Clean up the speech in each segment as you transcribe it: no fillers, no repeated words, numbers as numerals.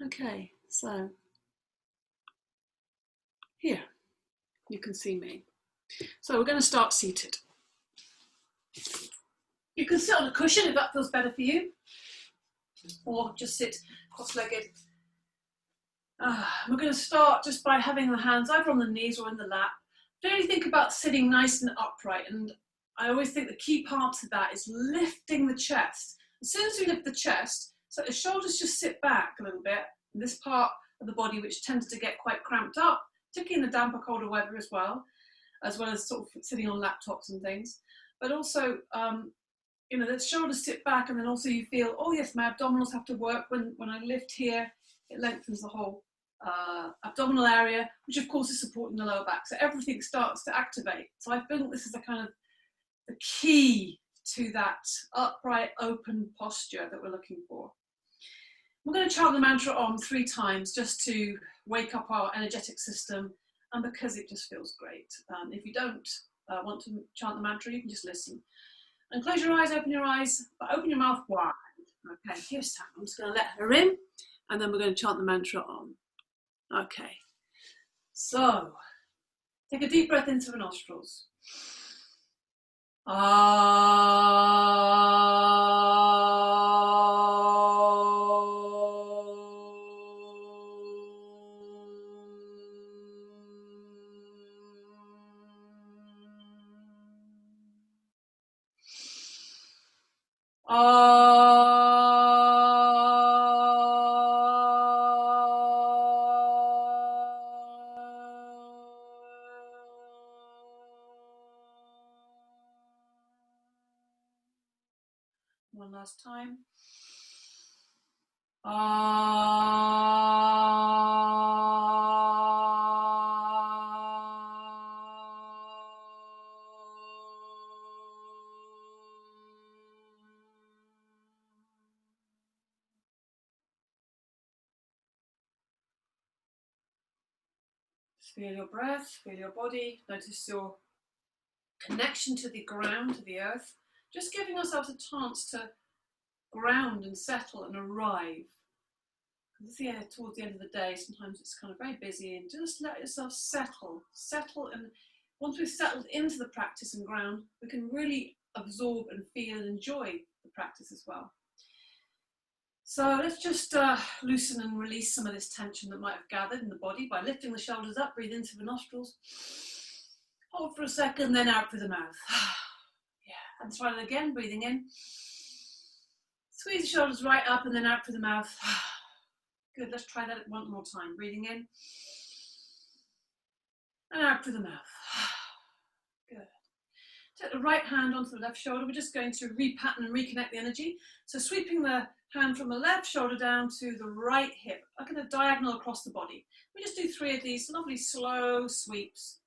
Okay, so here you can see me. So we're going to start seated. You can sit on a cushion if that feels better for you, or just sit cross-legged. We're going to start just by having the hands either on the knees or in the lap. Really think about sitting nice and upright, and I always think the key part of that is lifting the chest. As soon as we lift the chest, so the shoulders just sit back a little bit, this part of the body which tends to get quite cramped up, particularly in the damper, colder weather as well as sort of sitting on laptops and things. But also, the shoulders sit back, and then also you feel, oh yes, my abdominals have to work. When I lift here, it lengthens the whole abdominal area, which of course is supporting the lower back. So everything starts to activate. So I think this is the kind of the key to that upright, open posture that we're looking for. We're going to chant the mantra Om 3 times just to wake up our energetic system, and because it just feels great. If you don't want to chant the mantra, you can just listen. And close your eyes, but open your mouth wide. Okay, here's Tam. I'm just going to let her in, and then we're going to chant the mantra Om. Okay, so take a deep breath into the nostrils. One last time. Feel your breath, feel your body, notice your connection to the ground, to the earth. Just giving ourselves a chance to ground and settle and arrive. Yeah, towards the end of the day, sometimes it's kind of very busy, and just let yourself settle, and once we've settled into the practice and ground, we can really absorb and feel and enjoy the practice as well. So let's just loosen and release some of this tension that might have gathered in the body by lifting the shoulders up, breathe into the nostrils, hold for a second, then out through the mouth. Yeah, and try it again, breathing in. Squeeze the shoulders right up and then out through the mouth. Good, let's try that one more time. Breathing in and out through the mouth. Good. Take the right hand onto the left shoulder. We're just going to repattern and reconnect the energy. So sweeping the hand from the left shoulder down to the right hip, like in a diagonal across the body. We just do 3 of these lovely slow sweeps.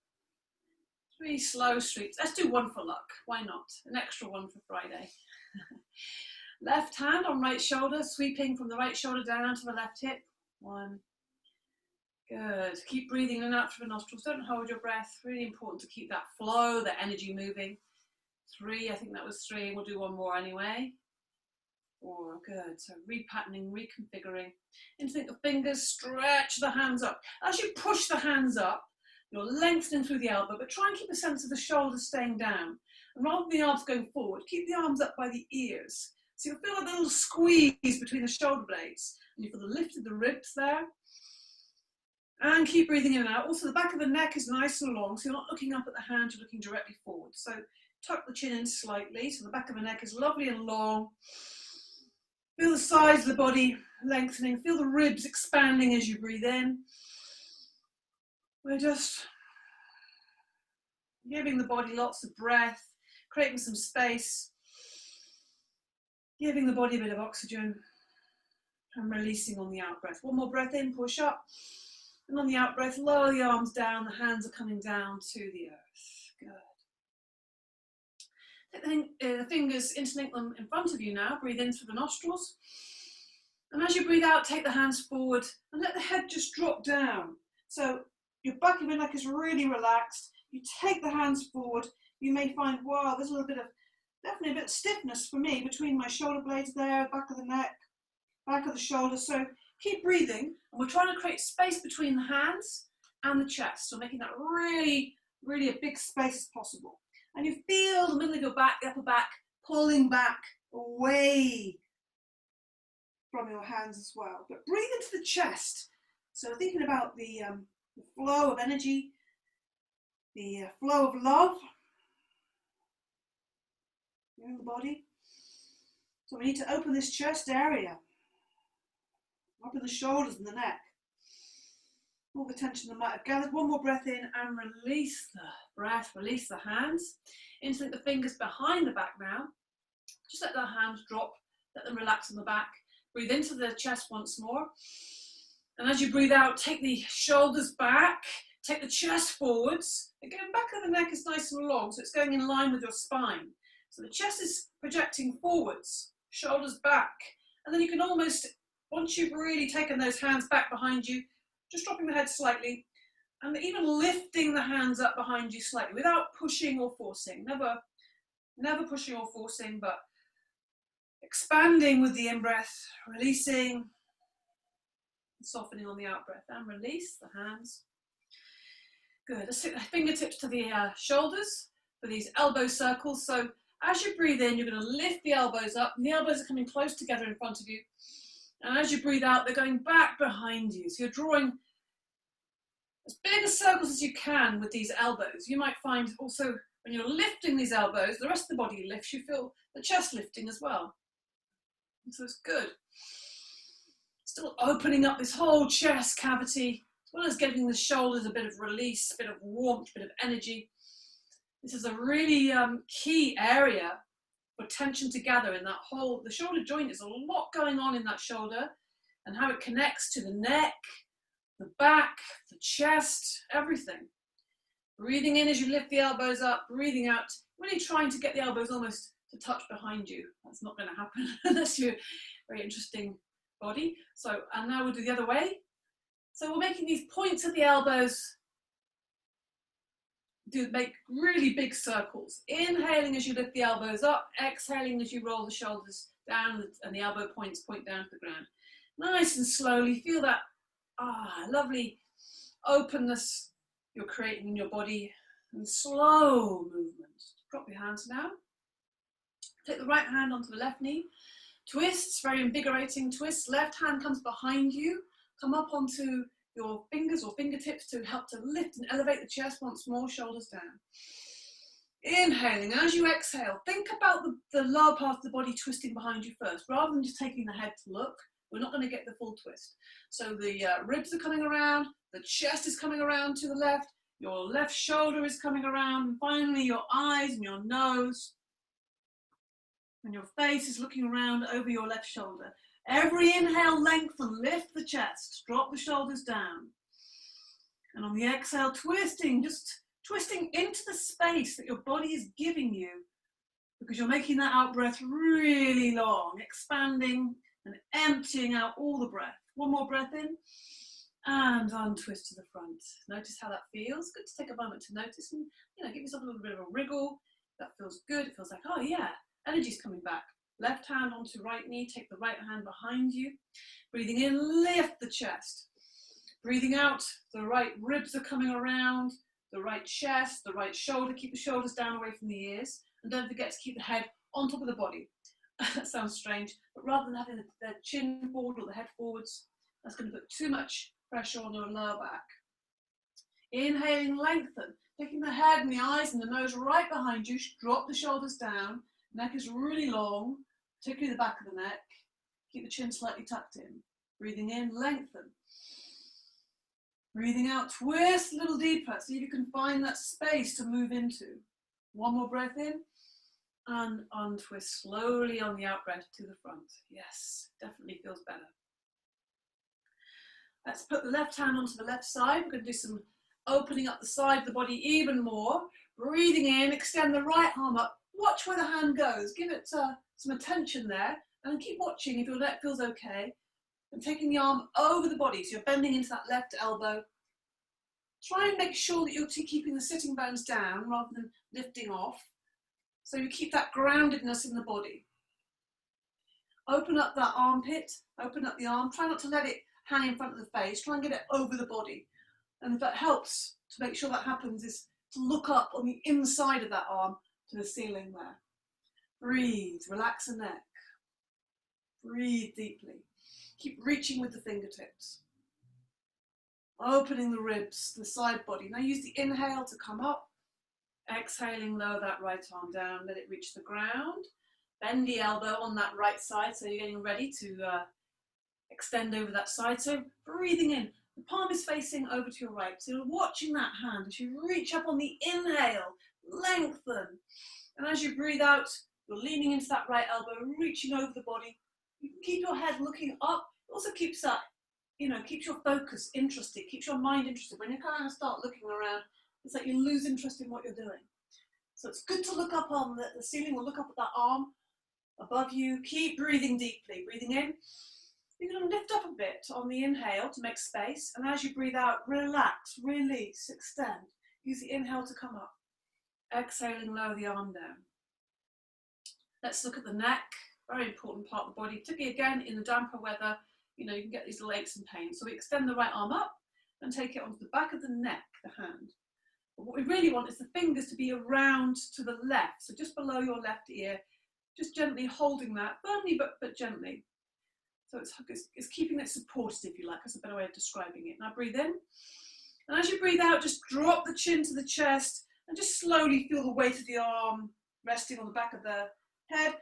3 slow sweeps. Let's do 1 for luck. Why not? An extra 1 for Friday. Left hand on right shoulder, sweeping from the right shoulder down to the left hip. 1. Good. Keep breathing in and out through the nostrils. Don't hold your breath. Really important to keep that flow, that energy moving. 3. I think that was 3. We'll do 1 more anyway. 4. Good. So repatterning, reconfiguring. Instinct the fingers, stretch the hands up. As you push the hands up, you're lengthening through the elbow, but try and keep a sense of the shoulders staying down. And rather than the arms going forward, keep the arms up by the ears. So you'll feel a little squeeze between the shoulder blades. And you feel the lift of the ribs there. And keep breathing in and out. Also, the back of the neck is nice and long, so you're not looking up at the hand, you're looking directly forward. So tuck the chin in slightly, so the back of the neck is lovely and long. Feel the sides of the body lengthening. Feel the ribs expanding as you breathe in. We're just giving the body lots of breath, creating some space. Giving the body a bit of oxygen and releasing on the out breath. 1 more breath in, push up. And on the out breath, lower the arms down. The hands are coming down to the earth. Good. Take the fingers, interlink them in front of you now. Breathe in through the nostrils. And as you breathe out, take the hands forward and let the head just drop down. So your back of your neck is really relaxed. You take the hands forward. You may find, wow, there's a little bit of definitely a bit of stiffness for me between my shoulder blades there, back of the neck, back of the shoulders. So Keep breathing, and we're trying to create space between the hands and the chest. So making that really, really a big space as possible. And you feel the middle of your back, the upper back, pulling back away from your hands as well. But breathe into the chest. So thinking about the flow of energy, the flow of love in the body. So we need to open this chest area, open the shoulders and the neck. All the tension that might have gathered. One more breath in and release the breath, release the hands. Insert the fingers behind the back now. Just let the hands drop, let them relax on the back. Breathe into the chest once more. And as you breathe out, take the shoulders back, take the chest forwards. Again, back of the neck is nice and long, so it's going in line with your spine. So the chest is projecting forwards, shoulders back. And then you can almost, once you've really taken those hands back behind you, just dropping the head slightly, and even lifting the hands up behind you slightly without pushing or forcing. Never pushing or forcing, but expanding with the in-breath, releasing, softening on the out-breath, and release the hands. Good. Let's take the fingertips to the shoulders for these elbow circles. So as you breathe in, you're going to lift the elbows up, and the elbows are coming close together in front of you. And as you breathe out, they're going back behind you. So you're drawing as big a circles as you can with these elbows. You might find also when you're lifting these elbows, the rest of the body lifts. You feel the chest lifting as well. And so it's good. Still opening up this whole chest cavity, as well as giving the shoulders a bit of release, a bit of warmth, a bit of energy. This is a really key area for tension to gather in that whole, the shoulder joint. Is a lot going on in that shoulder, and how it connects to the neck, the back, the chest, everything. Breathing in as you lift the elbows up, breathing out, really trying to get the elbows almost to touch behind you. That's not going to happen unless you're a very interesting body. So, and now we'll do the other way. So we're making these points of the elbows make really big circles. Inhaling as you lift the elbows up, exhaling as you roll the shoulders down and the elbow points point down to the ground. Nice and slowly, feel that lovely openness you're creating in your body, and slow movement. Drop your hands now. Take the right hand onto the left knee. Twists, very invigorating twists. Left hand comes behind you. Come up onto your fingers or fingertips to help to lift and elevate the chest once more, shoulders down. Inhaling, as you exhale, think about the lower part of the body twisting behind you first, rather than just taking the head to look. We're not going to get the full twist. So the ribs are coming around, the chest is coming around to the left, your left shoulder is coming around, and finally your eyes and your nose and your face is looking around over your left shoulder. Every inhale, lengthen, lift the chest, drop the shoulders down. And on the exhale, twisting, just twisting into the space that your body is giving you, because you're making that out breath really long, expanding and emptying out all the breath. One more breath in and untwist to the front. Notice how that feels. Good to take a moment to notice and give yourself a little bit of a wriggle. That feels good. It feels like, oh yeah, energy's coming back. Left hand onto right knee, take the right hand behind you. Breathing in, lift the chest. Breathing out, the right ribs are coming around, the right chest, the right shoulder. Keep the shoulders down away from the ears. And don't forget to keep the head on top of the body. That sounds strange, but rather than having the chin forward or the head forwards, that's going to put too much pressure on your lower back. Inhaling, lengthen, taking the head and the eyes and the nose right behind you. Drop the shoulders down. Neck is really long, particularly the back of the neck. Keep the chin slightly tucked in. Breathing in, lengthen. Breathing out, twist a little deeper. See if you can find that space to move into. One more breath in. And untwist slowly on the out breath to the front. Yes, definitely feels better. Let's put the left hand onto the left side. We're going to do some opening up the side of the body even more. Breathing in, extend the right arm up. Watch where the hand goes. Give it some attention there. And keep watching if your neck feels okay. And taking the arm over the body. So you're bending into that left elbow. Try and make sure that you're keeping the sitting bones down rather than lifting off. So you keep that groundedness in the body. Open up that armpit, open up the arm. Try not to let it hang in front of the face. Try and get it over the body. And if that helps to make sure that happens, is to look up on the inside of that arm to the ceiling there. Breathe, relax the neck. Breathe deeply. Keep reaching with the fingertips. Opening the ribs, the side body. Now use the inhale to come up. Exhaling, lower that right arm down. Let it reach the ground. Bend the elbow on that right side, so you're getting ready to extend over that side. So breathing in. The palm is facing over to your right. So you're watching that hand as you reach up on the inhale. Lengthen. And as you breathe out, you're leaning into that right elbow, reaching over the body. You can keep your head looking up. It also keeps that, keeps your focus interested, keeps your mind interested. When you kind of start looking around, it's like you lose interest in what you're doing. So it's good to look up on the ceiling or look up at that arm above you. Keep breathing deeply. Breathing in. You're going to lift up a bit on the inhale to make space. And as you breathe out, relax, release, extend. Use the inhale to come up. Exhaling, lower the arm down. Let's look at the neck. Very important part of the body, particularly again in the damper weather, you can get these little aches and pains. So we extend the right arm up and take it onto the back of the neck, the hand. But what we really want is the fingers to be around to the left, so just below your left ear, just gently holding that, firmly but gently. So it's keeping it supported, if you like. That's a better way of describing it. Now breathe in, and as you breathe out, just drop the chin to the chest and just slowly feel the weight of the arm resting on the back of the head.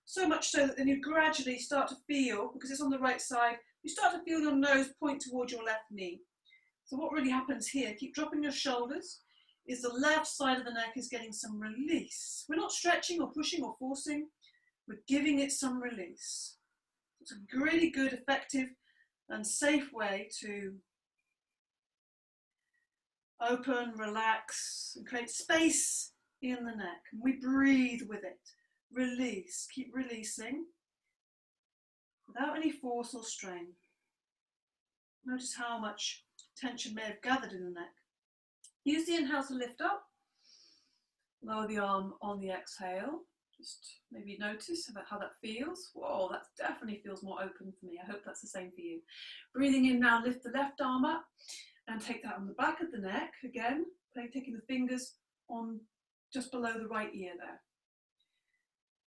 So much so that then you gradually start to feel, because it's on the right side, you start to feel your nose point towards your left knee. So what really happens here, keep dropping your shoulders, is the left side of the neck is getting some release. We're not stretching or pushing or forcing, we're giving it some release. It's a really good, effective and safe way to open, relax and create space in the neck. And we breathe with it. Release, keep releasing without any force or strain. Notice how much tension may have gathered in the neck. Use the inhale to lift up, lower the arm on the exhale. Just maybe notice how that feels. Whoa, that definitely feels more open for me. I hope that's the same for you. Breathing in now, lift the left arm up and take that on the back of the neck again, taking the fingers on just below the right ear there.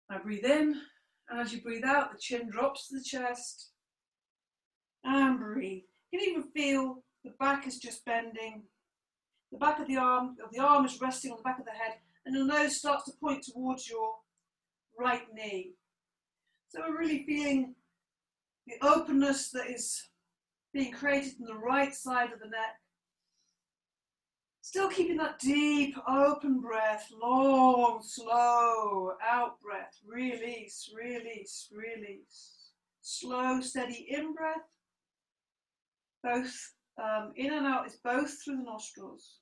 Now breathe in, and as you breathe out, the chin drops to the chest, and breathe. You can even feel the back is just bending, the back of the arm is resting on the back of the head, and your nose starts to point towards your right knee. So we're really feeling the openness that is being created in the right side of the neck. Still keeping that deep, open breath, long, slow, out breath, release, release, release. Slow, steady in breath, both in and out is both through the nostrils.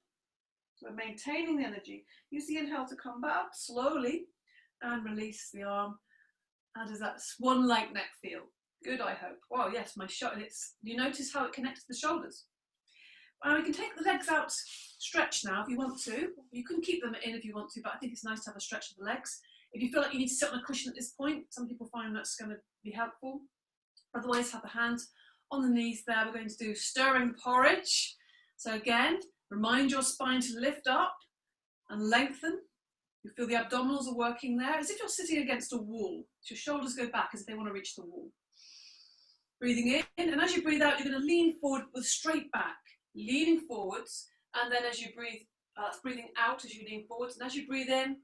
So we're maintaining the energy. Use the inhale to come back slowly and release the arm. How does that swan-like neck feel? Good, I hope. Wow, yes, my shoulder. You notice how it connects to the shoulders. We can take the legs out stretched now if you want to. You can keep them in if you want to, but I think it's nice to have a stretch of the legs. If you feel like you need to sit on a cushion at this point, some people find that's going to be helpful. Otherwise, have the hands on the knees there. We're going to do stirring porridge. So again, remind your spine to lift up and lengthen. You feel the abdominals are working there, as if you're sitting against a wall. So your shoulders go back as if they want to reach the wall. Breathing in, and as you breathe out, you're going to lean forward with straight back. Leaning forwards, and then as you breathe, breathing out as you lean forwards, and as you breathe in,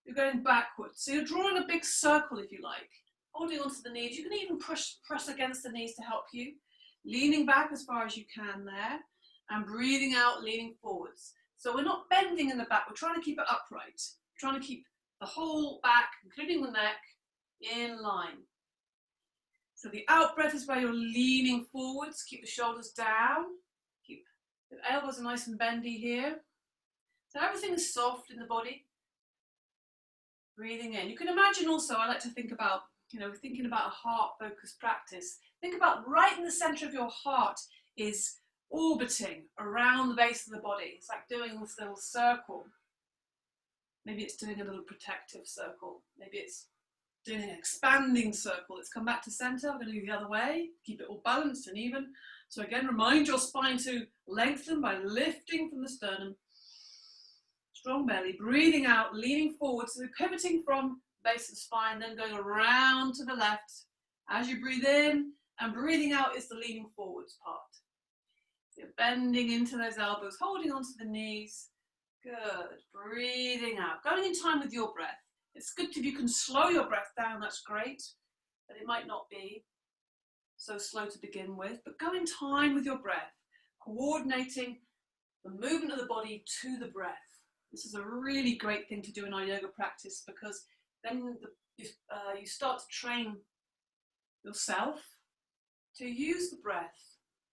you're going backwards. So you're drawing a big circle, if you like, holding onto the knees. You can even press against the knees to help you. Leaning back as far as you can there, and breathing out, leaning forwards. So we're not bending in the back, we're trying to keep it upright. We're trying to keep the whole back, including the neck, in line. So the out breath is where you're leaning forwards, keep the shoulders down. The elbows are nice and bendy here. So everything is soft in the body. Breathing in. You can imagine also, I like to think about, thinking about a heart-focused practice. Think about right in the center of your heart is orbiting around the base of the body. It's like doing this little circle. Maybe it's doing a little protective circle. Maybe it's doing an expanding circle. Let's come back to center. We're going to do the other way. Keep it all balanced and even. So again, remind your spine to lengthen by lifting from the sternum. Strong belly, breathing out, leaning forward. So we're pivoting from base of the spine, then going around to the left. As you breathe in and breathing out is the leaning forwards part. So you're bending into those elbows, holding onto the knees. Good. Breathing out. Going in time with your breath. It's good if you can slow your breath down, that's great. But it might not be so slow to begin with. But go in time with your breath, coordinating the movement of the body to the breath. This is a really great thing to do in our yoga practice, because then you start to train yourself to use the breath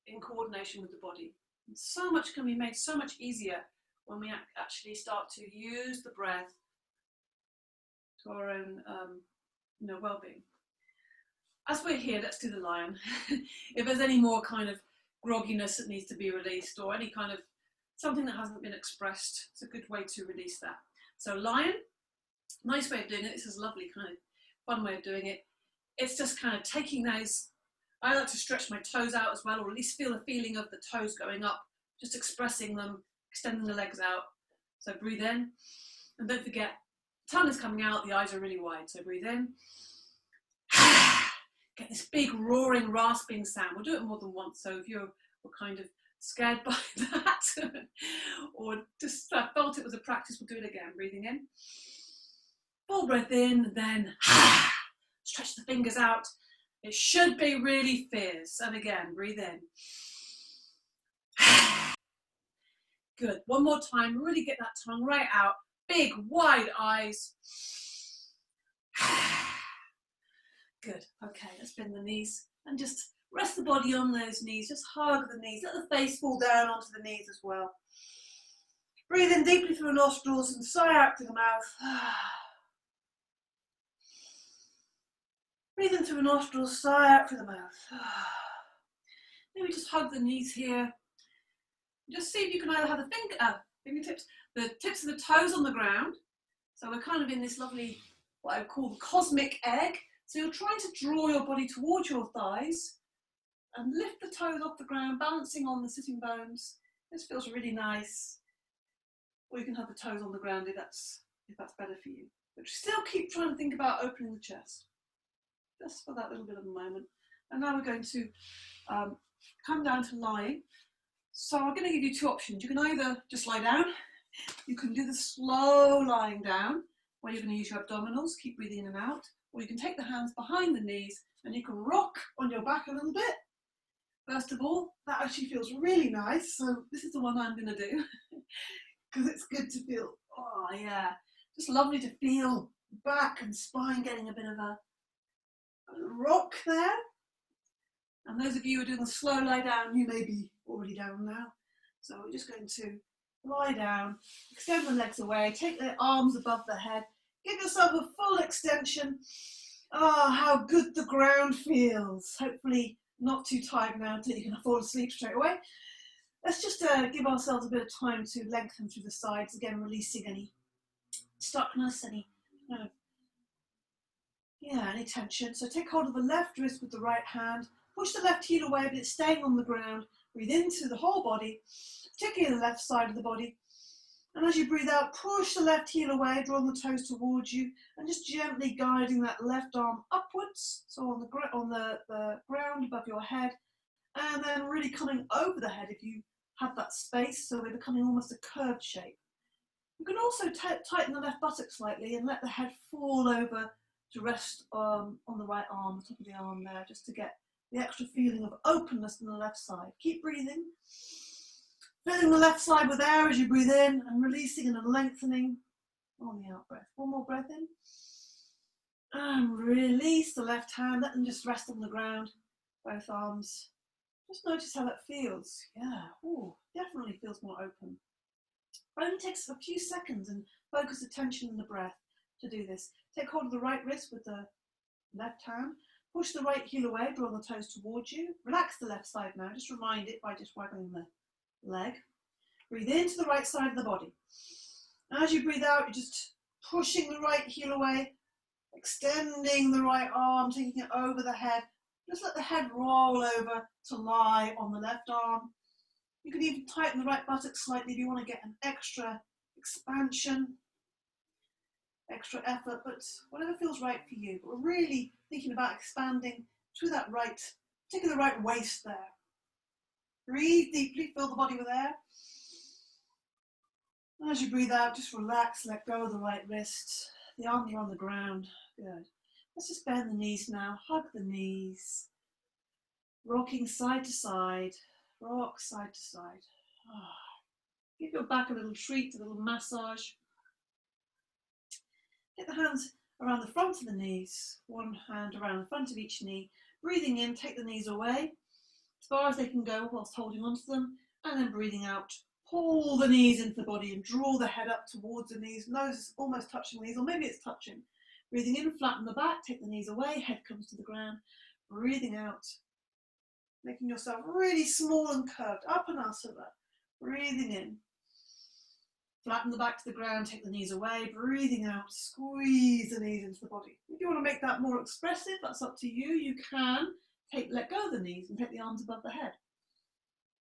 in coordination with the body. And so much can be made so much easier when we actually start to use the breath to our own well-being. As we're here, let's do the lion. If there's any more kind of grogginess that needs to be released, or any kind of something that hasn't been expressed, it's a good way to release that. So lion, nice way of doing it. This is a lovely kind of fun way of doing it. It's just kind of taking those, I like to stretch my toes out as well, or at least feel the feeling of the toes going up, just expressing them, extending the legs out. So breathe in, and don't forget, tongue is coming out, the eyes are really wide. So breathe in. Get this big roaring, rasping sound. We'll do it more than once. So if you're kind of scared by that, or just felt it was a practice, we'll do it again. Breathing in. Full breath in, then stretch the fingers out. It should be really fierce. And again, breathe in. Good. One more time. Really get that tongue right out. Big, wide eyes. Good. Okay, let's bend the knees and just rest the body on those knees. Just hug the knees. Let the face fall down onto the knees as well. Breathe in deeply through the nostrils and sigh out through the mouth. Breathe in through the nostrils, sigh out through the mouth. Maybe just hug the knees here. Just see if you can either have the fingertips, the tips of the toes on the ground. So we're kind of in this lovely, what I would call the cosmic egg. So you're trying to draw your body towards your thighs and lift the toes off the ground, balancing on the sitting bones. This feels really nice. Or you can have the toes on the ground if that's better for you. But still keep trying to think about opening the chest. Just for that little bit of a moment. And now we're going to come down to lying. So I'm going to give you two options. You can either just lie down. You can do the slow lying down, where you're going to use your abdominals, keep breathing in and out. Or you can take the hands behind the knees and you can rock on your back a little bit. First of all, that actually feels really nice. So this is the one I'm going to do because it's good to feel, oh yeah, just lovely to feel back and spine getting a bit of a rock there. And those of you who are doing the slow lie down, you may be already down now. So we're just going to lie down, extend the legs away, take the arms above the head, give yourself a full extension. Oh, how good the ground feels. Hopefully not too tired now until you can fall asleep straight away. Let's just give ourselves a bit of time to lengthen through the sides, again releasing any stuckness, any any tension. So take hold of the left wrist with the right hand, push the left heel away, but it's staying on the ground. Breathe into the whole body, particularly the left side of the body. And as you breathe out, push the left heel away, draw the toes towards you, and just gently guiding that left arm upwards, so on the ground above your head, and then really coming over the head if you have that space, so we're becoming almost a curved shape. You can also tighten the left buttock slightly and let the head fall over to rest on the right arm, the top of the arm there, just to get the extra feeling of openness on the left side. Keep breathing. Filling the left side with air as you breathe in and releasing and lengthening on the out breath. One more breath in. And release the left hand. Let them just rest on the ground. Both arms. Just notice how that feels. Yeah, ooh, definitely feels more open. It only takes a few seconds and focus attention on the breath to do this. Take hold of the right wrist with the left hand. Push the right heel away, draw the toes towards you. Relax the left side now. Just remind it by just waggling the leg. Breathe into the right side of the body. As you breathe out, you're just pushing the right heel away, Extending the right arm, taking it over the head. Just let the head roll over to lie on the left arm. You can even tighten the right buttock slightly if you want to get an extra expansion, extra effort, but whatever feels right for you. But we're really thinking about expanding through that right, taking the right waist there. Breathe deeply, fill the body with air. And as you breathe out, just relax, let go of the right wrist. The arms are on the ground. Good. Let's just bend the knees now, hug the knees. Rocking side to side, rock side to side. Give your back a little treat, a little massage. Get the hands around the front of the knees, one hand around the front of each knee. Breathing in, take the knees away as far as they can go whilst holding onto them, and then breathing out, pull the knees into the body and draw the head up towards the knees, nose almost touching the knees, or maybe it's touching. Breathing in, flatten the back, take the knees away, head comes to the ground. Breathing out, making yourself really small and curved, Upanasana. Breathing in, flatten the back to the ground, take the knees away. Breathing out, squeeze the knees into the body. If you want to make that more expressive, that's up to you. You can let go of the knees and take the arms above the head.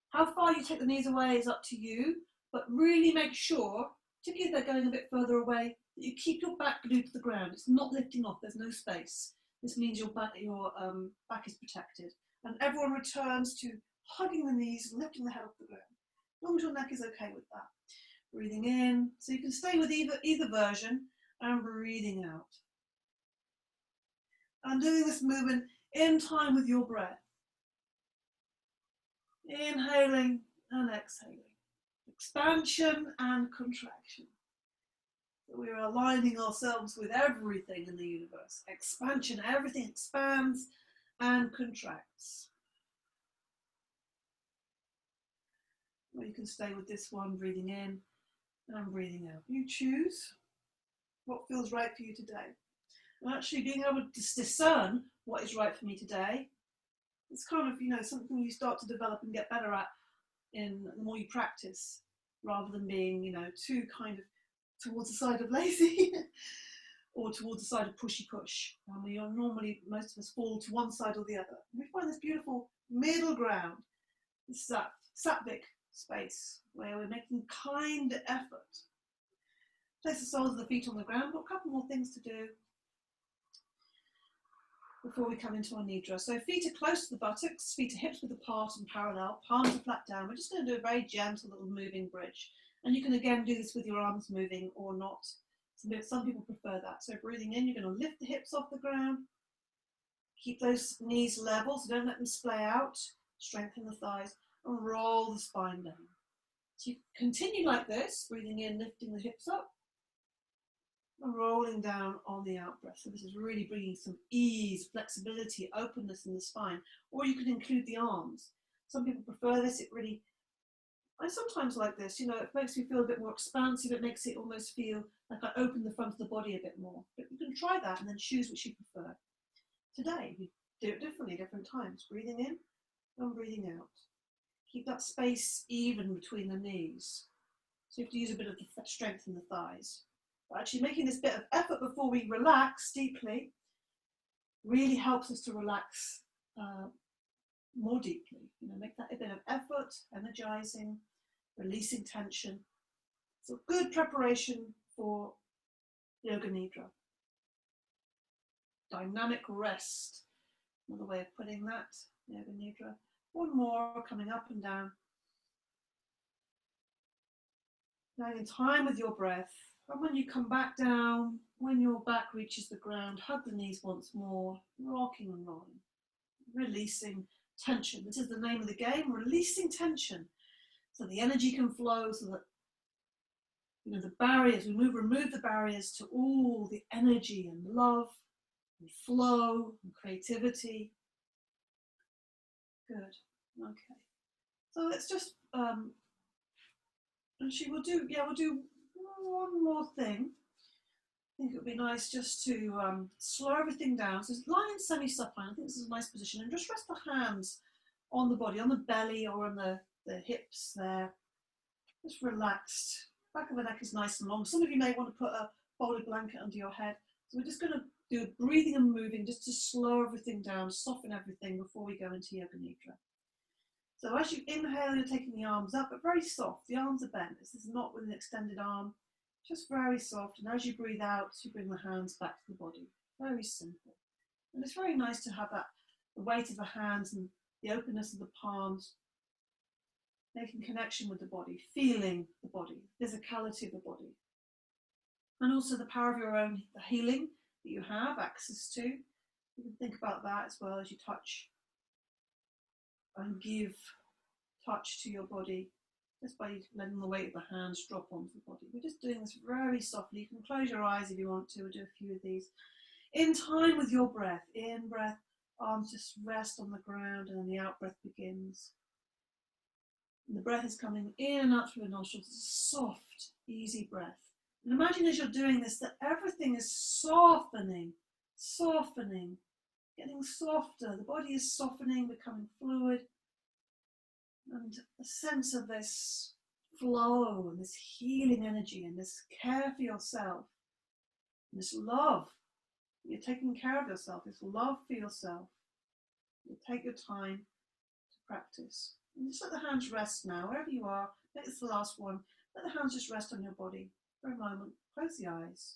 How far you take the knees away is up to you, but really make sure, particularly if they're going a bit further away, that you keep your back glued to the ground. It's not lifting off, there's no space. This means your back is protected. And everyone returns to hugging the knees, lifting the head off the ground. As long as your neck is okay with that. Breathing in, so you can stay with either version, and breathing out. And doing this movement in time with your breath. Inhaling and exhaling. Expansion and contraction. So we're aligning ourselves with everything in the universe. Expansion, everything expands and contracts. Or you can stay with this one, breathing in and breathing out. You choose what feels right for you today. And actually being able to discern what is right for me today, it's kind of, something you start to develop and get better at the more you practice, rather than being, too kind of towards the side of lazy or towards the side of pushy push. Normally, most of us fall to one side or the other. We find this beautiful middle ground, this sattvic space, where we're making kind effort. Place the soles of the feet on the ground. Got a couple more things to do before we come into our Nidra. So feet are close to the buttocks, feet are hips width apart and parallel, palms are flat down. We're just going to do a very gentle little moving bridge. And you can again do this with your arms moving or not. Some people prefer that. So breathing in, you're going to lift the hips off the ground. Keep those knees level, so don't let them splay out. Strengthen the thighs and roll the spine down. So you continue like this, breathing in, lifting the hips up. And rolling down on the out breath. So this is really bringing some ease, flexibility, openness in the spine. Or you can include the arms. Some people prefer this. I sometimes like this, it makes me feel a bit more expansive. It makes it almost feel like I open the front of the body a bit more. But you can try that and then choose which you prefer. Today, we do it differently, different times. Breathing in and breathing out. Keep that space even between the knees. So you have to use a bit of strength in the thighs. But actually making this bit of effort before we relax deeply really helps us to relax more deeply. Make that a bit of effort, energizing, releasing tension. So good preparation for Yoga Nidra. Dynamic rest, another way of putting that, Yoga Nidra. One more, coming up and down. Going in time with your breath. And when you come back down, when your back reaches the ground, hug the knees once more, rocking and rolling, releasing tension. This is the name of the game, releasing tension, so the energy can flow, so that the barriers, we remove the barriers to all the energy and love and flow and creativity. Good. Okay. So let's just actually we'll do one more thing. I think it would be nice just to slow everything down. So lying in semi-supine, I think this is a nice position, and just rest the hands on the body, on the belly or on the hips there. Just relaxed. Back of the neck is nice and long. Some of you may want to put a folded blanket under your head. So we're just going to do breathing and moving just to slow everything down, soften everything before we go into Yoga Nidra. So as you inhale, you're taking the arms up, but very soft. The arms are bent. This is not with an extended arm, just very soft. And as you breathe out, you bring the hands back to the body. Very simple. And it's very nice to have that, the weight of the hands and the openness of the palms, making connection with the body, feeling the body, physicality of the body. And also the power of your own healing that you have access to. You can think about that as well as you touch and give touch to your body just by letting the weight of the hands drop onto the body. We're just doing this very softly. You can close your eyes if you want to. We'll do a few of these. In time with your breath. In breath, arms just rest on the ground, and then the out breath begins. And the breath is coming in and out through the nostrils. It's a soft, easy breath. And imagine as you're doing this that everything is softening, softening, getting softer. The body is softening, becoming fluid. And a sense of this flow and this healing energy and this care for yourself, and this love. You're taking care of yourself, this love for yourself. You take your time to practice. And just let the hands rest now, wherever you are. Maybe it's the last one. Let the hands just rest on your body for a moment. Close the eyes.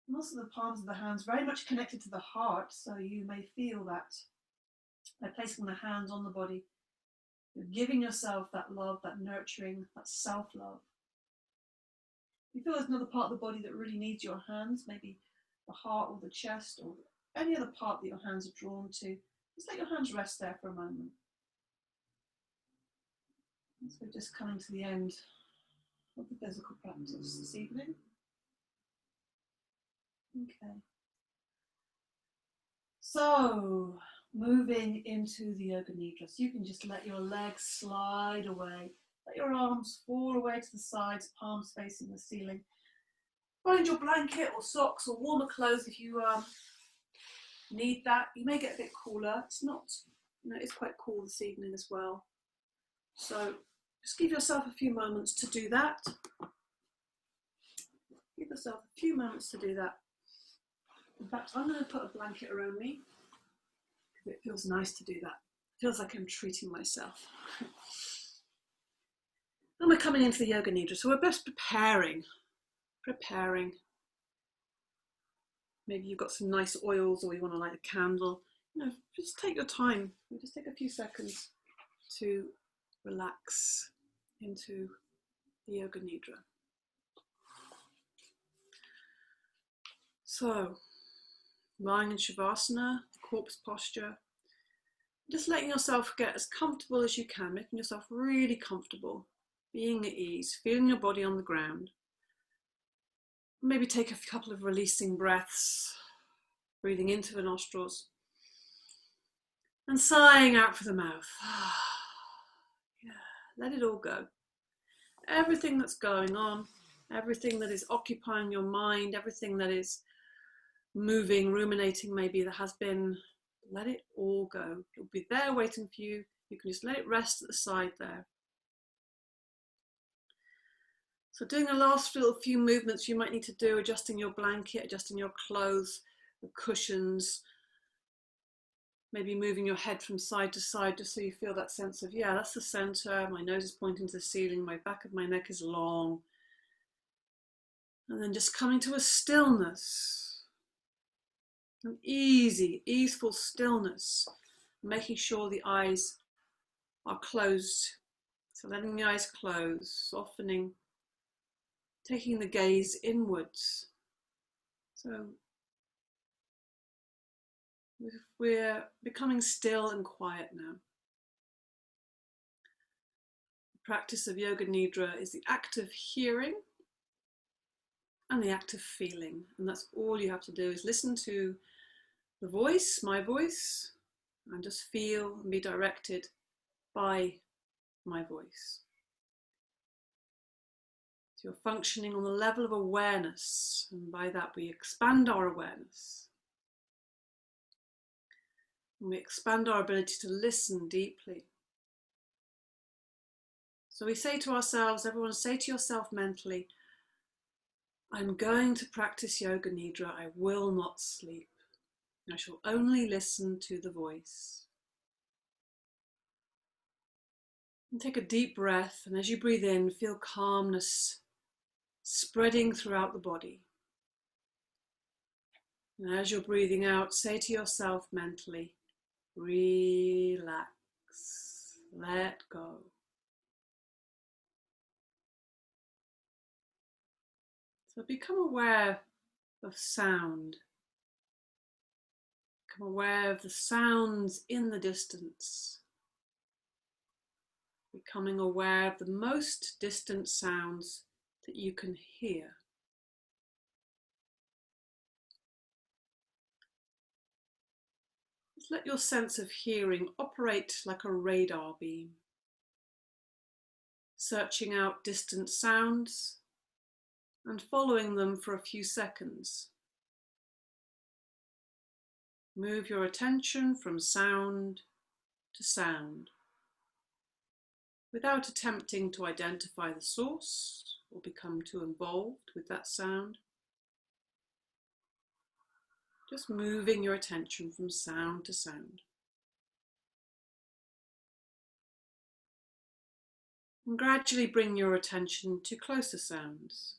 And also the palms of the hands very much connected to the heart, so you may feel that by placing the hands on the body, you're giving yourself that love, that nurturing, that self-love. If you feel there's another part of the body that really needs your hands, maybe the heart or the chest or any other part that your hands are drawn to, just let your hands rest there for a moment. And so we're just coming to the end of the physical practice this evening. Okay. So, moving into the Yoga Nidra. So you can just let your legs slide away. Let your arms fall away to the sides, palms facing the ceiling. Find your blanket or socks or warmer clothes if you need that. You may get a bit cooler. It's not, it's quite cool this evening as well. So just give yourself a few moments to do that. Give yourself a few moments to do that. In fact, I'm going to put a blanket around me because it feels nice to do that. It feels like I'm treating myself. And we're coming into the Yoga Nidra, so we're best preparing. Maybe you've got some nice oils or you want to light a candle. Just take your time. Just take a few seconds to relax into the Yoga Nidra. So, lying in Shavasana, the corpse posture, just letting yourself get as comfortable as you can, making yourself really comfortable, being at ease, feeling your body on the ground. Maybe take a couple of releasing breaths, breathing into the nostrils and sighing out for the mouth. Yeah, let it all go. Everything that's going on, everything that is occupying your mind, everything that is moving, ruminating maybe that has been, let it all go. It'll be there waiting for you. You can just let it rest at the side there. So doing the last little few movements you might need to do, adjusting your blanket, adjusting your clothes, the cushions, maybe moving your head from side to side just so you feel that sense of, yeah, that's the center, my nose is pointing to the ceiling, my back of my neck is long. And then just coming to a stillness, an easy, easeful stillness, making sure the eyes are closed. So letting the eyes close, softening, taking the gaze inwards. So we're becoming still and quiet now. The practice of Yoga Nidra is the act of hearing and the act of feeling. And that's all you have to do is listen to the voice, my voice, and just feel and be directed by my voice. So you're functioning on the level of awareness, and by that we expand our awareness. And we expand our ability to listen deeply. So we say to ourselves, everyone say to yourself mentally, I'm going to practice Yoga Nidra. I will not sleep. I shall only listen to the voice. And take a deep breath, and as you breathe in, feel calmness spreading throughout the body. And as you're breathing out, say to yourself mentally, relax, let go. So become aware of sound. Become aware of the sounds in the distance. Becoming aware of the most distant sounds that you can hear. Just let your sense of hearing operate like a radar beam, searching out distant sounds and following them for a few seconds. Move your attention from sound to sound, without attempting to identify the source or become too involved with that sound. Just moving your attention from sound to sound. And gradually bring your attention to closer sounds,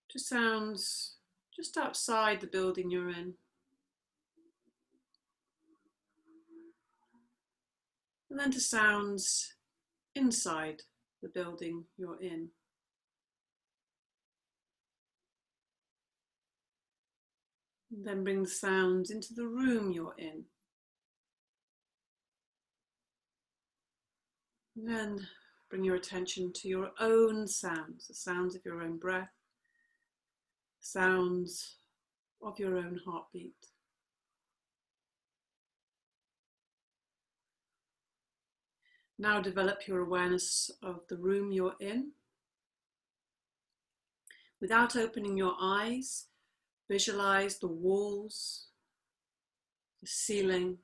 to sounds just outside the building you're in. And then to sounds inside the building you're in. And then bring the sounds into the room you're in. And then bring your attention to your own sounds, the sounds of your own breath, sounds of your own heartbeat. Now develop your awareness of the room you're in. Without opening your eyes, visualize the walls, the ceiling,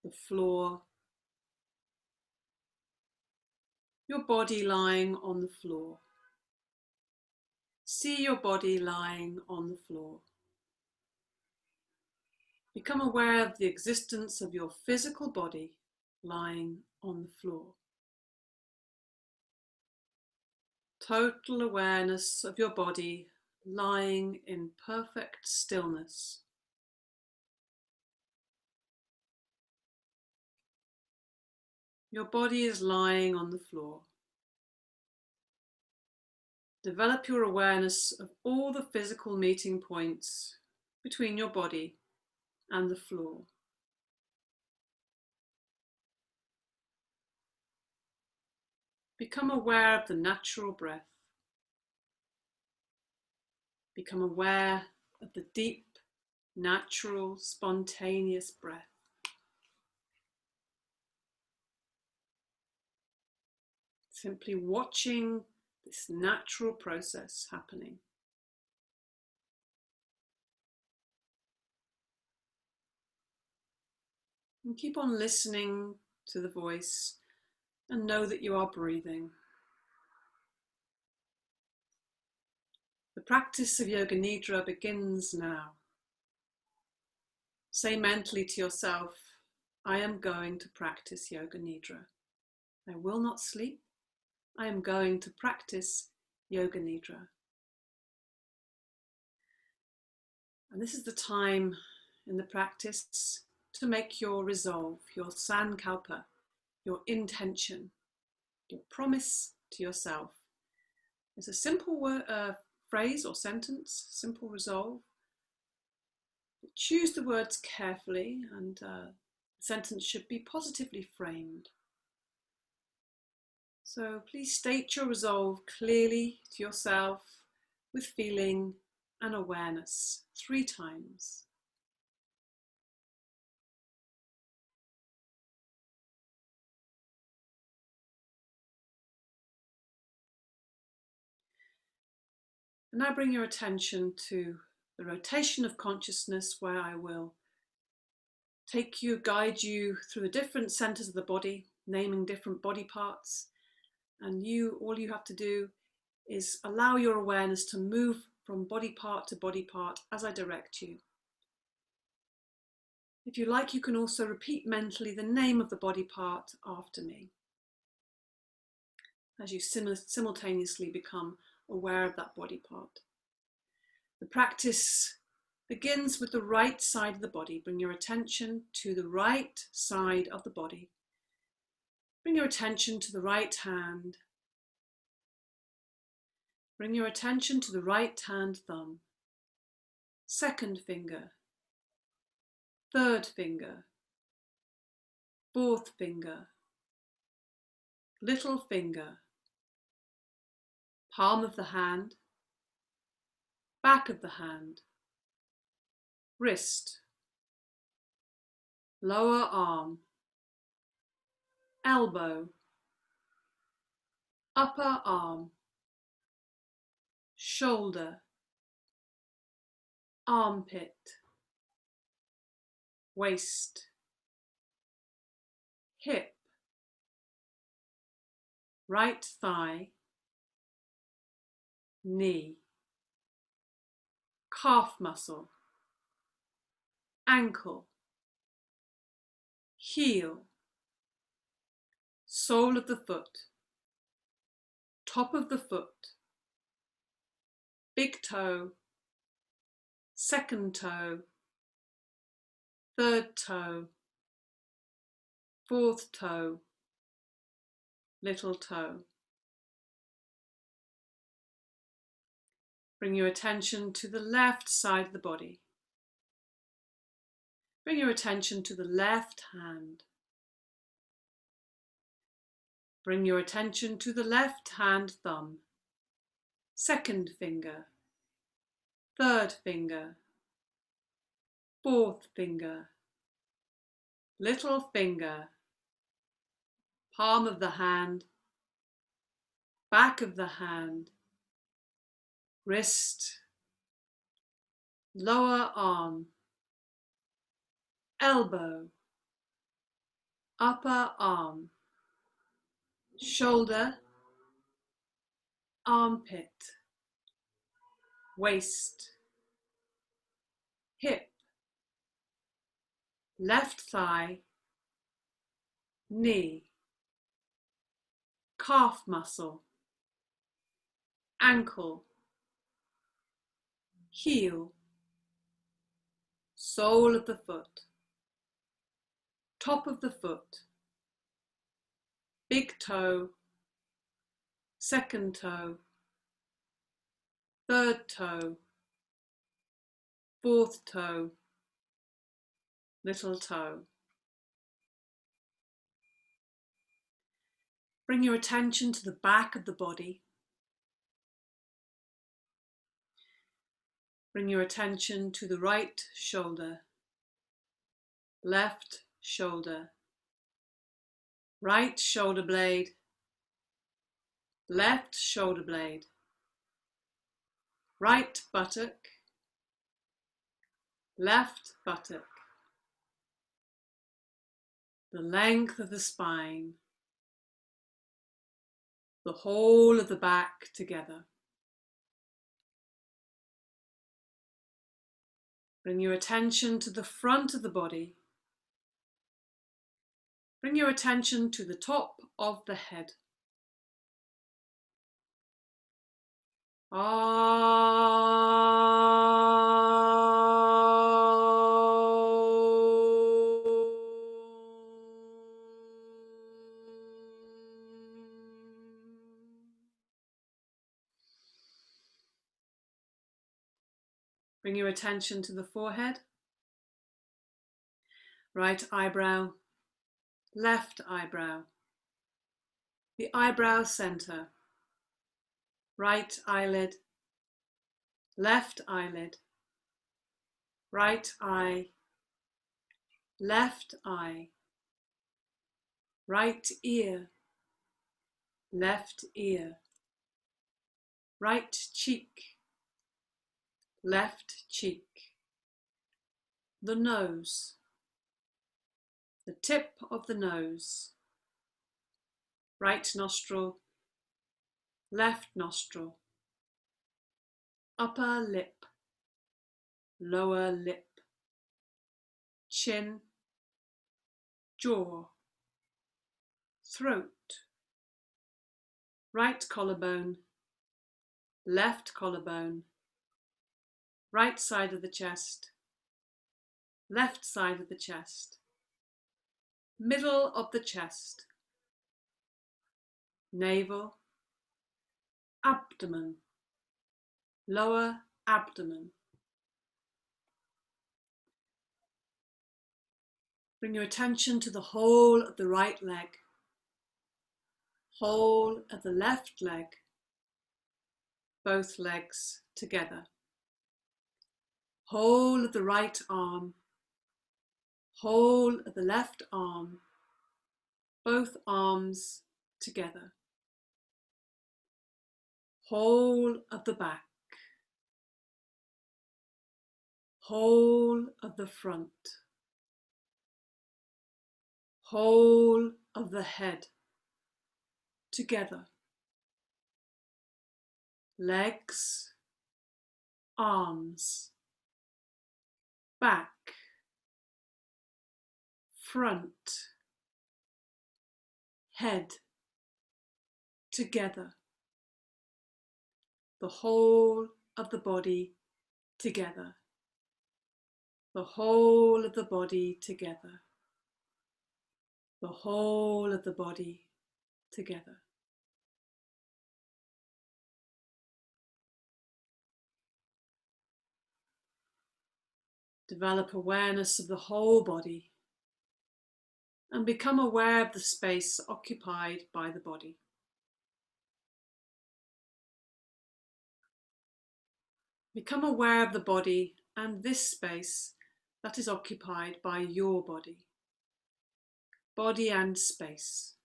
the floor, your body lying on the floor. See your body lying on the floor. Become aware of the existence of your physical body lying on the floor. Total awareness of your body lying in perfect stillness. Your body is lying on the floor. Develop your awareness of all the physical meeting points between your body and the floor. Become aware of the natural breath. Become aware of the deep, natural, spontaneous breath. Simply watching this natural process happening. And keep on listening to the voice and know that you are breathing. The practice of Yoga Nidra begins now. Say mentally to yourself, I am going to practice Yoga Nidra. I will not sleep. I am going to practice Yoga Nidra. And this is the time in the practice to make your resolve, your sankalpa, your intention, your promise to yourself. It's a simple phrase or sentence, simple resolve. Choose the words carefully, and the sentence should be positively framed. So please state your resolve clearly to yourself with feeling and awareness 3 times. And now bring your attention to the rotation of consciousness, where I will guide you through the different centers of the body, naming different body parts. And all you have to do is allow your awareness to move from body part to body part as I direct you. If you like, you can also repeat mentally the name of the body part after me, as you simultaneously become aware of that body part. The practice begins with the right side of the body. Bring your attention to the right side of the body. Bring your attention to the right hand. Bring your attention to the right hand thumb, second finger, third finger, fourth finger, little finger, palm of the hand, back of the hand, wrist, lower arm, elbow, upper arm, shoulder, armpit, waist, hip, right thigh, knee, calf muscle, ankle, heel, sole of the foot, top of the foot, big toe, second toe, third toe, fourth toe, little toe. Bring your attention to the left side of the body. Bring your attention to the left hand. Bring your attention to the left hand thumb, second finger, third finger, fourth finger, little finger, palm of the hand, back of the hand, wrist, lower arm, elbow, upper arm, shoulder, armpit, waist, hip, left thigh, knee, calf muscle, ankle, heel, sole of the foot, top of the foot, big toe, second toe, third toe, fourth toe, little toe. Bring your attention to the back of the body. Bring your attention to the right shoulder, left shoulder, right shoulder blade, left shoulder blade, right buttock, left buttock, the length of the spine, the whole of the back together. Bring your attention to the front of the body. Bring your attention to the top of the head. Bring your attention to the forehead, right eyebrow, left eyebrow, the eyebrow center, right eyelid, left eyelid, right eye, left eye, right ear, left ear, right cheek, left cheek, the nose, the tip of the nose, right nostril, left nostril, upper lip, lower lip, chin, jaw, throat, right collarbone, left collarbone, right side of the chest, left side of the chest, middle of the chest, navel, abdomen, lower abdomen. Bring your attention to the whole of the right leg, whole of the left leg, both legs together, whole of the right arm, whole of the left arm, both arms together, whole of the back, whole of the front, whole of the head together, legs, arms, back, front, head together, the whole of the body together, the whole of the body together, the whole of the body together. Develop awareness of the whole body and become aware of the space occupied by the body. Become aware of the body and this space that is occupied by your body. Body and space.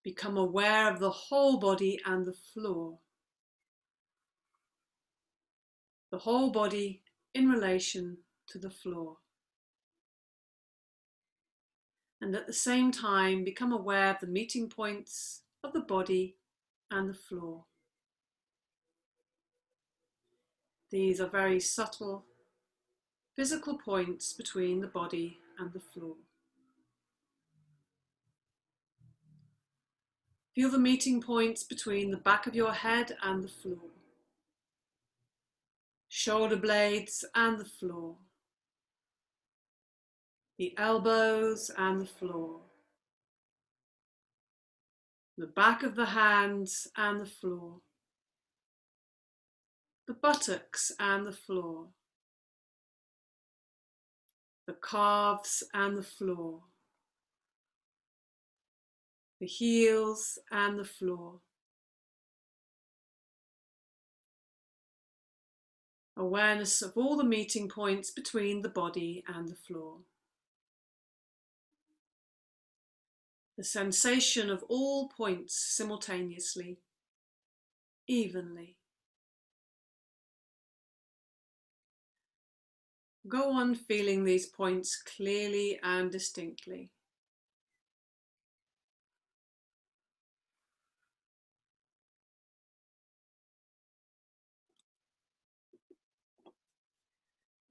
Become aware of the whole body and the floor. The whole body in relation to the floor. And at the same time, become aware of the meeting points of the body and the floor. These are very subtle physical points between the body and the floor. Feel the meeting points between the back of your head and the floor, shoulder blades and the floor, the elbows and the floor, the back of the hands and the floor, the buttocks and the floor, the calves and the floor, the heels and the floor. Awareness of all the meeting points between the body and the floor. The sensation of all points simultaneously, evenly. Go on feeling these points clearly and distinctly.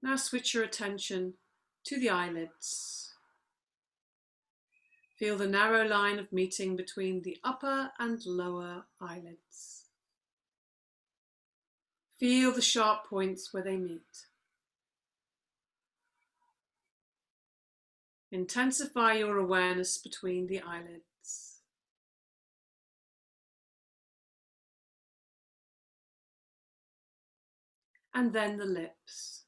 Now switch your attention to the eyelids. Feel the narrow line of meeting between the upper and lower eyelids. Feel the sharp points where they meet. Intensify your awareness between the eyelids. And then the lips.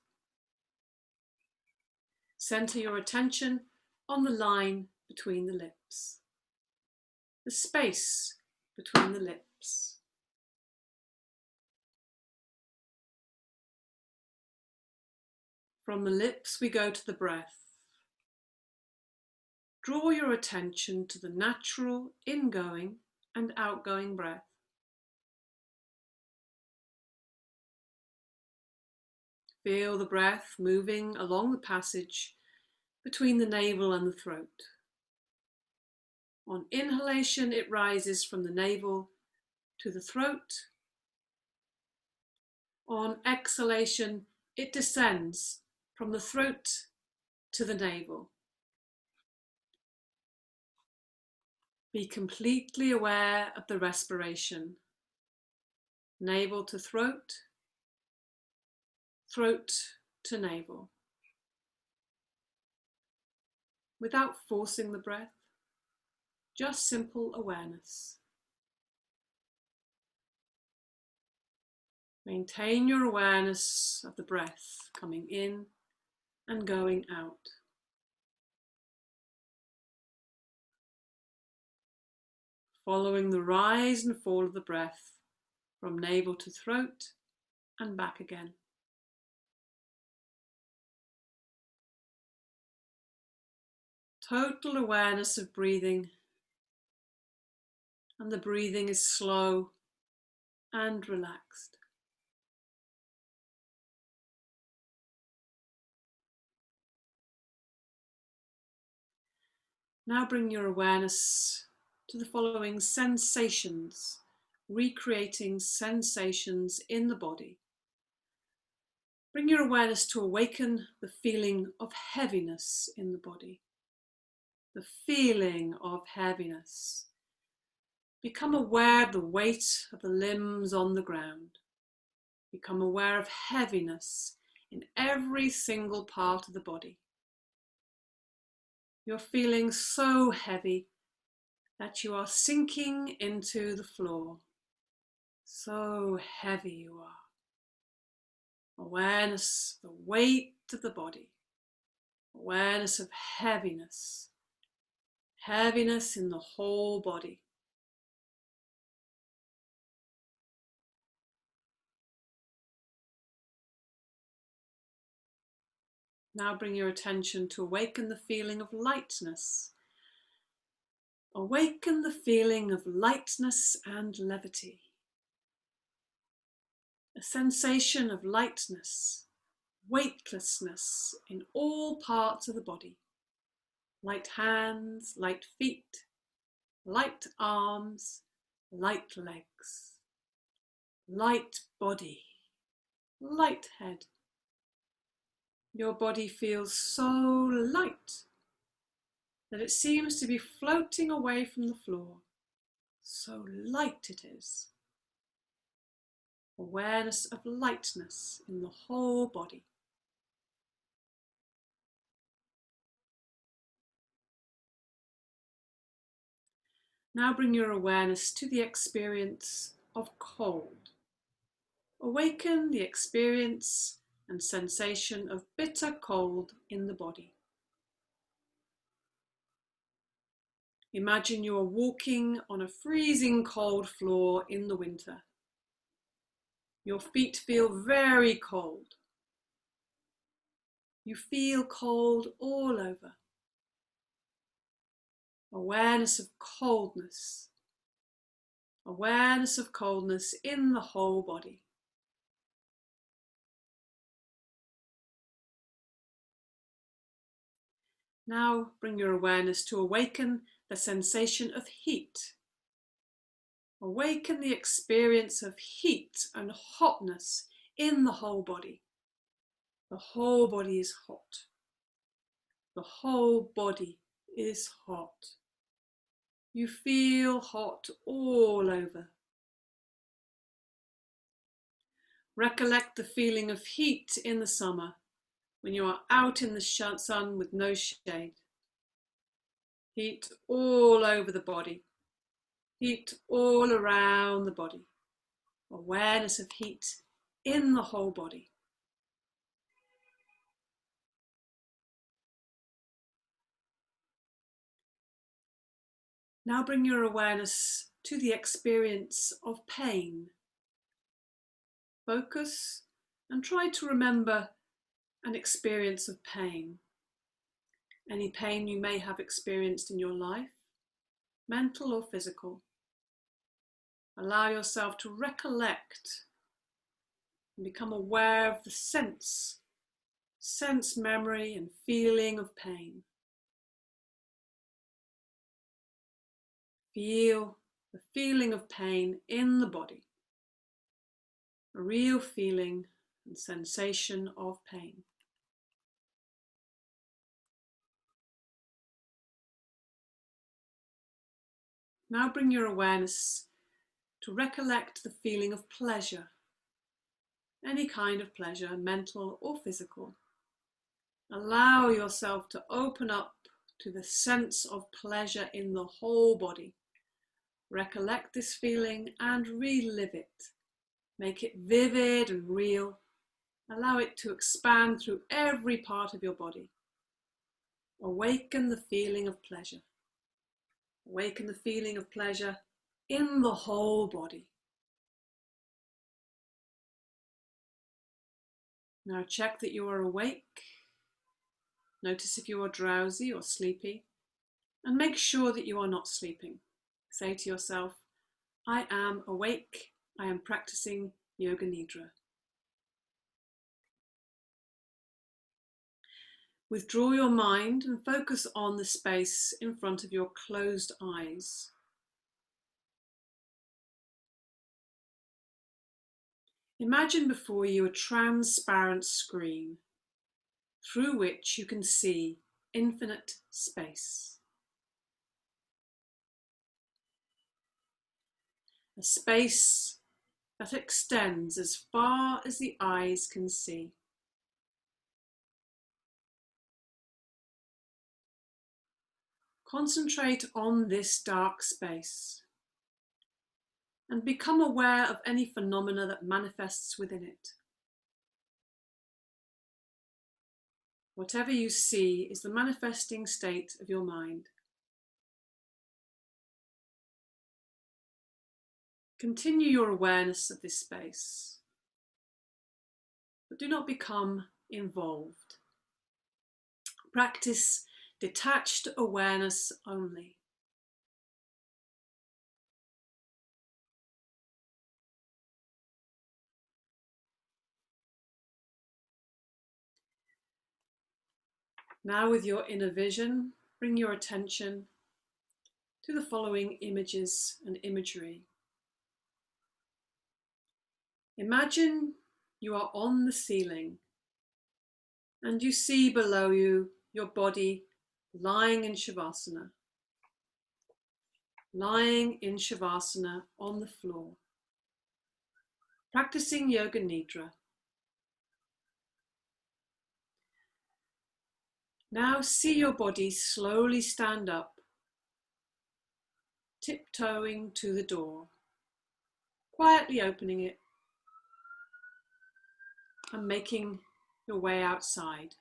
Center your attention on the line between the lips, the space between the lips. From the lips we go to the breath. Draw your attention to the natural ingoing and outgoing breath. Feel the breath moving along the passage between the navel and the throat. On inhalation, it rises from the navel to the throat. On exhalation, it descends from the throat to the navel. Be completely aware of the respiration. Navel to throat, throat to navel. Without forcing the breath, just simple awareness. Maintain your awareness of the breath coming in and going out. Following the rise and fall of the breath from navel to throat and back again. Total awareness of breathing, and the breathing is slow and relaxed. Now bring your awareness to the following sensations, recreating sensations in the body. Bring your awareness to awaken the feeling of heaviness in the body. The feeling of heaviness. Become aware of the weight of the limbs on the ground. Become aware of heaviness in every single part of the body. You're feeling so heavy that you are sinking into the floor. So heavy you are. Awareness of the weight of the body. Awareness of heaviness. Heaviness in the whole body. Now bring your attention to awaken the feeling of lightness. Awaken the feeling of lightness and levity. A sensation of lightness, weightlessness in all parts of the body. Light hands, light feet, light arms, light legs. Light body, light head. Your body feels so light that it seems to be floating away from the floor. So light it is. Awareness of lightness in the whole body. Now bring your awareness to the experience of cold. Awaken the experience and sensation of bitter cold in the body. Imagine you are walking on a freezing cold floor in the winter. Your feet feel very cold. You feel cold all over. Awareness of coldness. Awareness of coldness in the whole body. Now bring your awareness to awaken the sensation of heat. Awaken the experience of heat and hotness in the whole body. The whole body is hot. The whole body is hot. You feel hot all over. Recollect the feeling of heat in the summer when you are out in the sun with no shade. Heat all over the body. Heat all around the body. Awareness of heat in the whole body. Now bring your awareness to the experience of pain. Focus and try to remember an experience of pain. Any pain you may have experienced in your life, mental or physical. Allow yourself to recollect and become aware of the sense, memory and feeling of pain. Feel the feeling of pain in the body, a real feeling and sensation of pain. Now bring your awareness to recollect the feeling of pleasure, any kind of pleasure, mental or physical. Allow yourself to open up to the sense of pleasure in the whole body. Recollect this feeling and relive it. Make it vivid and real. Allow it to expand through every part of your body. Awaken the feeling of pleasure. Awaken the feeling of pleasure in the whole body. Now check that you are awake. Notice if you are drowsy or sleepy, and make sure that you are not sleeping. Say to yourself, I am awake. I am practicing Yoga Nidra. Withdraw your mind and focus on the space in front of your closed eyes. Imagine before you a transparent screen through which you can see infinite space. A space that extends as far as the eyes can see. Concentrate on this dark space and become aware of any phenomena that manifests within it. Whatever you see is the manifesting state of your mind. Continue your awareness of this space, but do not become involved. Practice detached awareness only. Now with your inner vision, bring your attention to the following images and imagery. Imagine you are on the ceiling and you see below you your body lying in Shavasana. Lying in Shavasana on the floor, practicing Yoga Nidra. Now see your body slowly stand up, tiptoeing to the door, quietly opening it and making your way outside,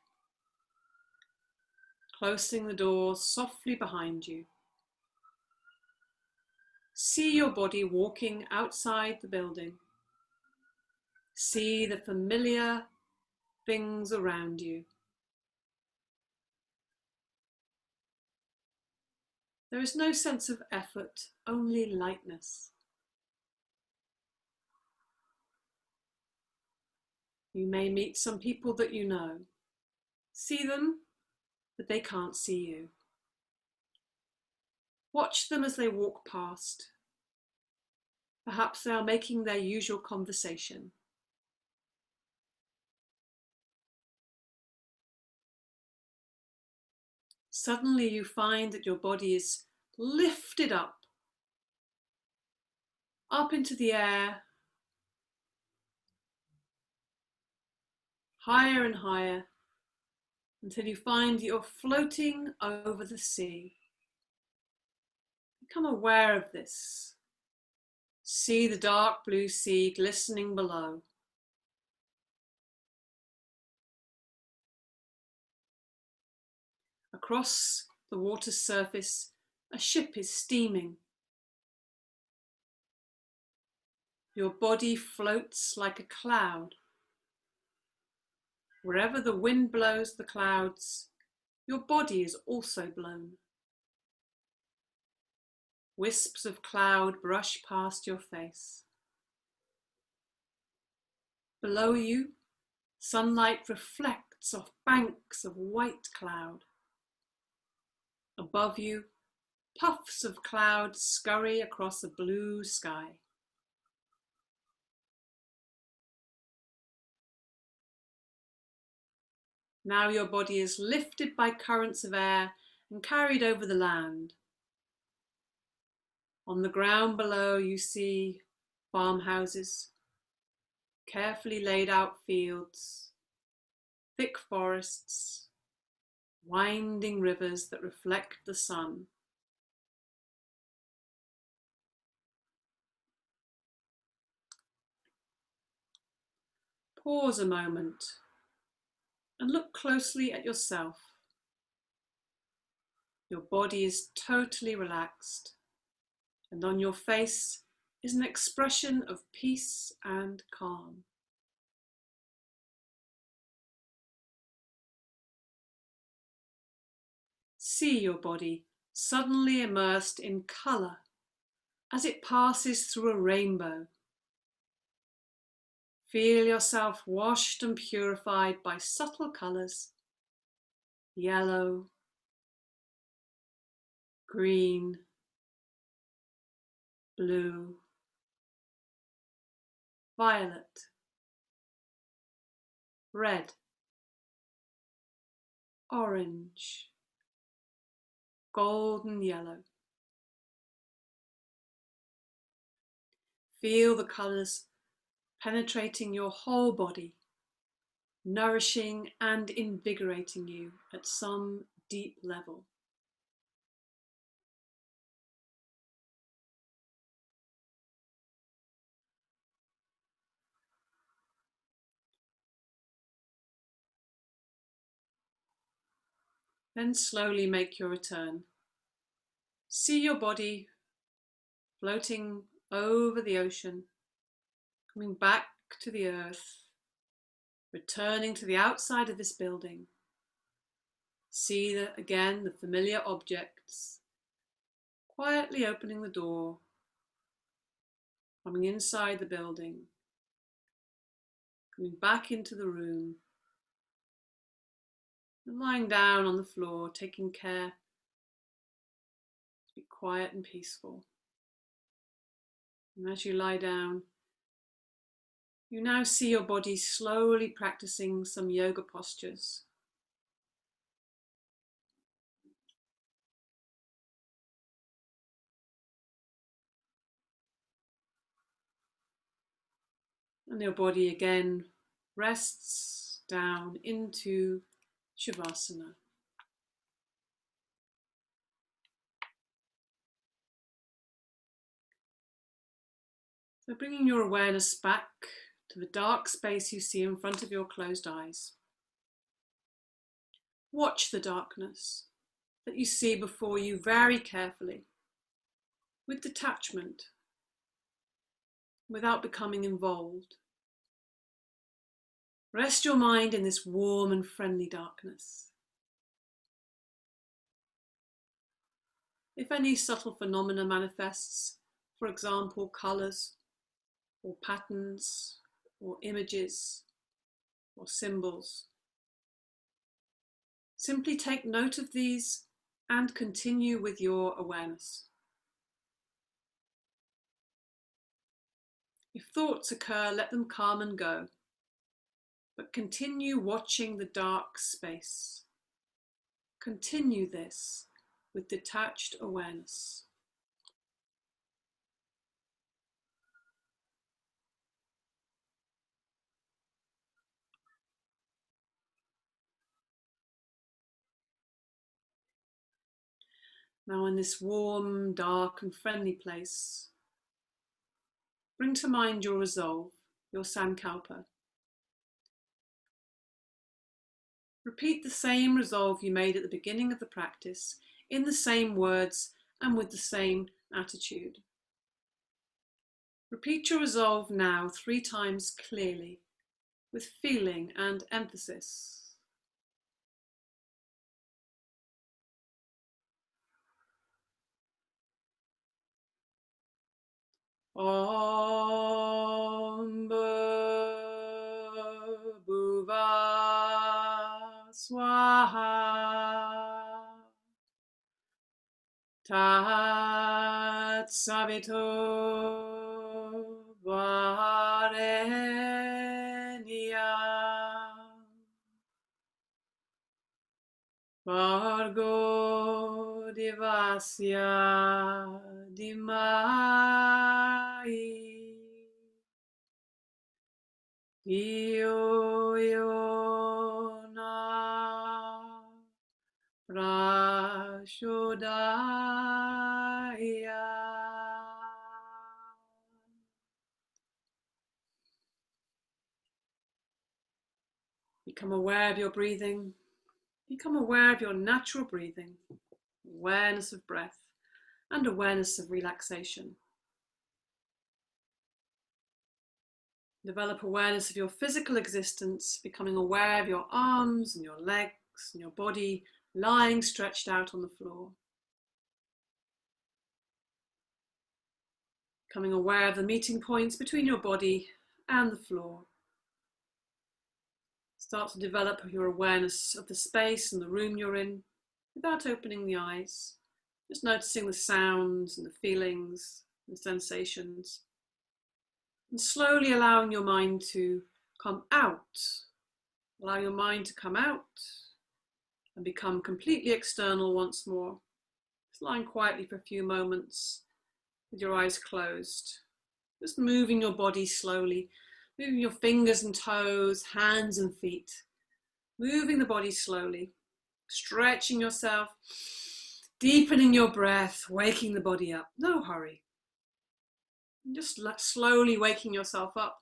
closing the door softly behind you. See your body walking outside the building. See the familiar things around you. There is no sense of effort, only lightness. You may meet some people that you know. See them, but they can't see you. Watch them as they walk past. Perhaps they are making their usual conversation. Suddenly you find that your body is lifted up into the air, higher and higher, until you find you're floating over the sea. Become aware of this. See the dark blue sea glistening below. Across the water's surface, a ship is steaming. Your body floats like a cloud. Wherever the wind blows the clouds, your body is also blown. Wisps of cloud brush past your face. Below you, sunlight reflects off banks of white cloud. Above you, Puffs of cloud scurry across a blue sky. Now your body is lifted by currents of air and carried over the land. On the ground below you see farmhouses, carefully laid out fields, thick forests, winding rivers that reflect the sun. Pause a moment and look closely at yourself. Your body is totally relaxed, and on your face is an expression of peace and calm. See your body suddenly immersed in colour as it passes through a rainbow. Feel yourself washed and purified by subtle colours: yellow, green, blue, violet, red, orange, golden yellow. Feel the colours penetrating your whole body, nourishing and invigorating you at some deep level. Then slowly make your return. See your body floating over the ocean, coming back to the earth, returning to the outside of this building. See again the familiar objects, quietly opening the door, coming inside the building, coming back into the room, and lying down on the floor, taking care to be quiet and peaceful. And as you lie down, you now see your body slowly practicing some yoga postures. And your body again rests down into Shavasana. So bringing your awareness back to the dark space you see in front of your closed eyes. Watch the darkness that you see before you very carefully, with detachment, without becoming involved. Rest your mind in this warm and friendly darkness. If any subtle phenomena manifests, for example, colours, or patterns, or images, or symbols, simply take note of these and continue with your awareness. If thoughts occur, let them come and go, but continue watching the dark space. Continue this with detached awareness. Now in this warm, dark and friendly place, bring to mind your resolve, your sankalpa. Repeat the same resolve you made at the beginning of the practice, in the same words and with the same attitude. Repeat your resolve now 3 times clearly, with feeling and emphasis. Om Bhuva Swaha. Tat Savito Varenia Vargo Devasya Dimai Dio Yona Prashodaya. Become aware of your breathing. Become aware of your natural breathing, awareness of breath, and awareness of relaxation. Develop awareness of your physical existence, becoming aware of your arms and your legs and your body lying stretched out on the floor. Becoming aware of the meeting points between your body and the floor. Start to develop your awareness of the space and the room you're in without opening the eyes, just noticing the sounds and the feelings and sensations. And slowly allowing your mind to come out. Allow your mind to come out and become completely external once more. Just lying quietly for a few moments with your eyes closed. Just moving your body slowly, moving your fingers and toes, hands and feet. Moving the body slowly, stretching yourself, deepening your breath, waking the body up. No hurry. Just slowly waking yourself up.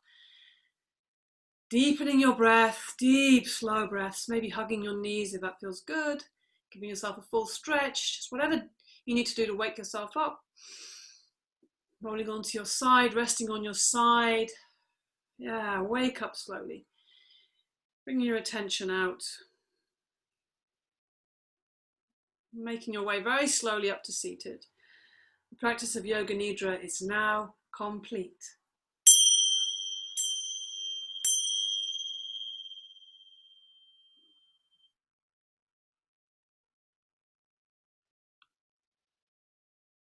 Deepening your breath, deep, slow breaths, maybe hugging your knees if that feels good. Giving yourself a full stretch, just whatever you need to do to wake yourself up. Rolling onto your side, resting on your side. Yeah, wake up slowly. Bringing your attention out. Making your way very slowly up to seated. The practice of Yoga Nidra is now complete.